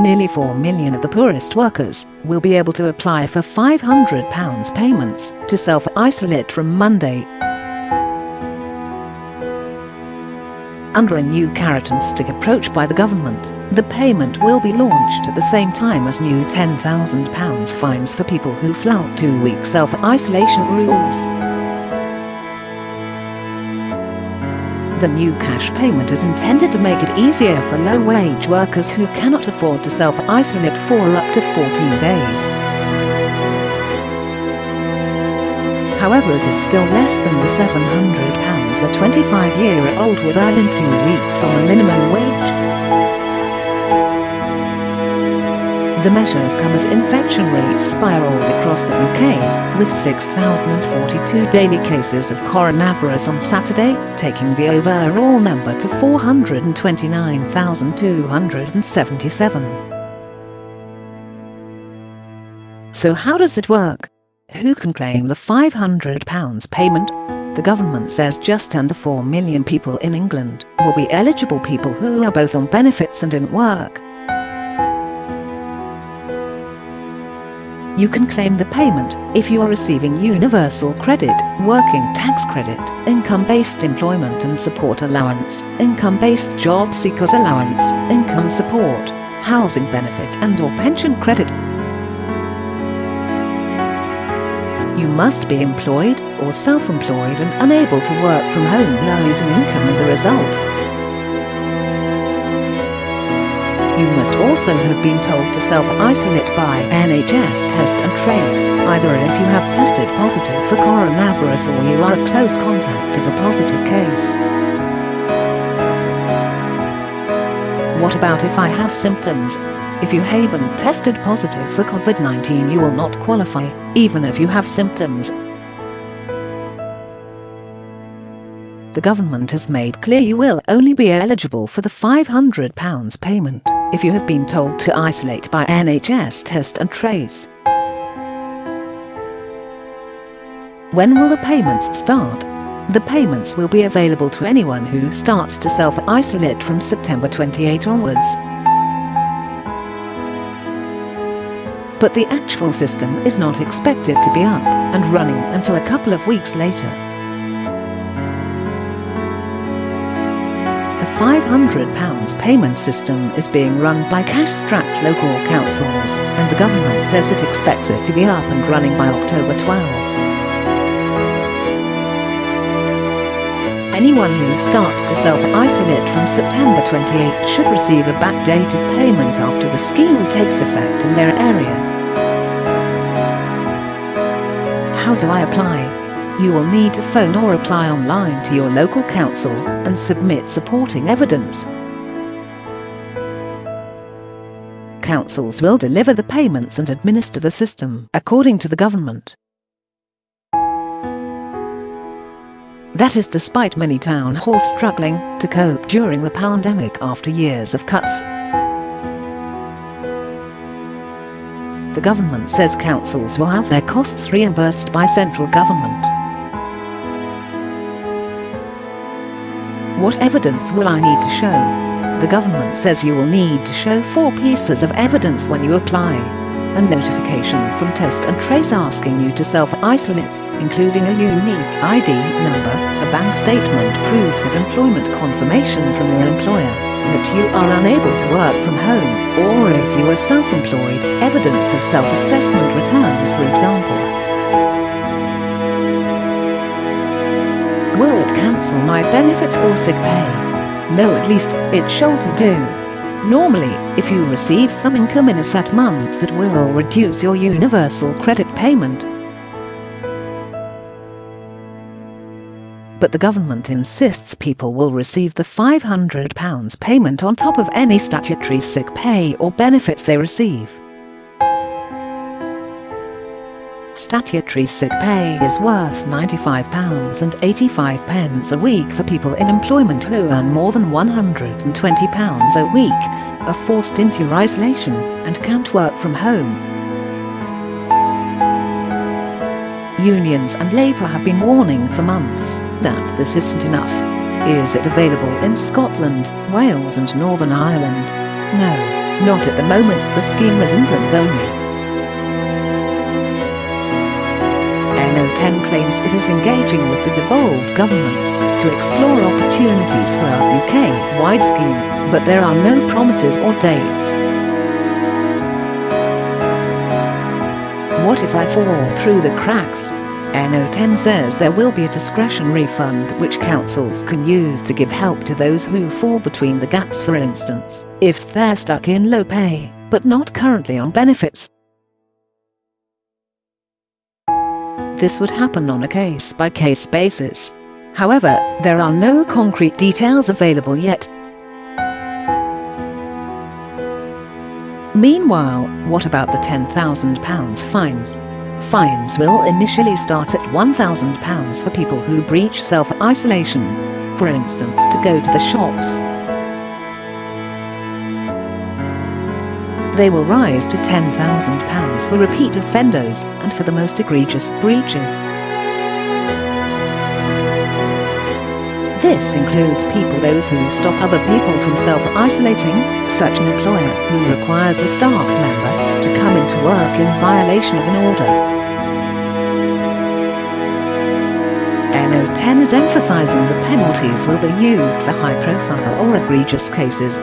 Nearly 4 million of the poorest workers will be able to apply for £500 payments to self-isolate from Monday. Under a new carrot and stick approach by the government, the payment will be launched at the same time as new £10,000 fines for people who flout 2-week self-isolation rules. The new cash payment is intended to make it easier for low-wage workers who cannot afford to self-isolate for up to 14 days. However, it is still less than the £700 a 25-year-old would earn in 2 weeks on a minimum wage. The measures come as infection rates spiraled across the UK, with 6,042 daily cases of coronavirus on Saturday, taking the overall number to 429,277. So how does it work? Who can claim the £500 payment? The government says just under 4 million people in England will be eligible, people who are both on benefits and in work. You can claim the payment if you are receiving universal credit, working tax credit, income-based employment and support allowance, income-based job seekers allowance, income support, housing benefit and/or pension credit. You must be employed or self-employed and unable to work from home, losing income as a result. You must also have been told to self-isolate by NHS Test and Trace, either if you have tested positive for coronavirus or you are a close contact of a positive case. What about if I have symptoms? If you haven't tested positive for COVID-19, you will not qualify, even if you have symptoms. The government has made clear you will only be eligible for the £500 payment if you have been told to isolate by NHS Test and Trace. When will the payments start? The payments will be available to anyone who starts to self-isolate from September 28 onwards. But the actual system is not expected to be up and running until a couple of weeks later. The £500 payment system is being run by cash-strapped local councils, and the government says it expects it to be up and running by October 12. Anyone who starts to self-isolate from September 28 should receive a backdated payment after the scheme takes effect in their area. How do I apply? You will need to phone or apply online to your local council and submit supporting evidence. Councils will deliver the payments and administer the system, according to the government. That is despite many town halls struggling to cope during the pandemic after years of cuts. The government says councils will have their costs reimbursed by central government. What evidence will I need to show? The government says you will need to show 4 pieces of evidence when you apply. A notification from Test and Trace asking you to self-isolate, including a unique ID number, a bank statement, proof of employment confirmation from your employer that you are unable to work from home, or if you are self-employed, evidence of self-assessment returns, for example. Will it cancel my benefits or sick pay? No, at least it shouldn't do. Normally, if you receive some income in a set month, that will reduce your universal credit payment. But the government insists people will receive the £500 payment on top of any statutory sick pay or benefits they receive. Statutory sick pay is worth £95.85 a week for people in employment who earn more than £120 a week, are forced into isolation, and can't work from home. Unions and Labour have been warning for months that this isn't enough. Is it available in Scotland, Wales and Northern Ireland? No, Not at the moment, the scheme is England only. NO10 claims it is engaging with the devolved governments to explore opportunities for a UK-wide scheme, but there are no promises or dates. What if I fall through the cracks? NO10 says there will be a discretionary fund which councils can use to give help to those who fall between the gaps, for instance, if they're stuck in low pay, but not currently on benefits. This would happen on a case-by-case basis. However, there are no concrete details available yet. Meanwhile, what about the £10,000 fines? Fines will initially start at £1,000 for people who breach self-isolation, for instance to go to the shops. They will rise to £10,000 for repeat offenders and for the most egregious breaches. This includes those who stop other people from self-isolating, such an employer who requires a staff member to come into work in violation of an order. NO10 is emphasizing the penalties will be used for high-profile or egregious cases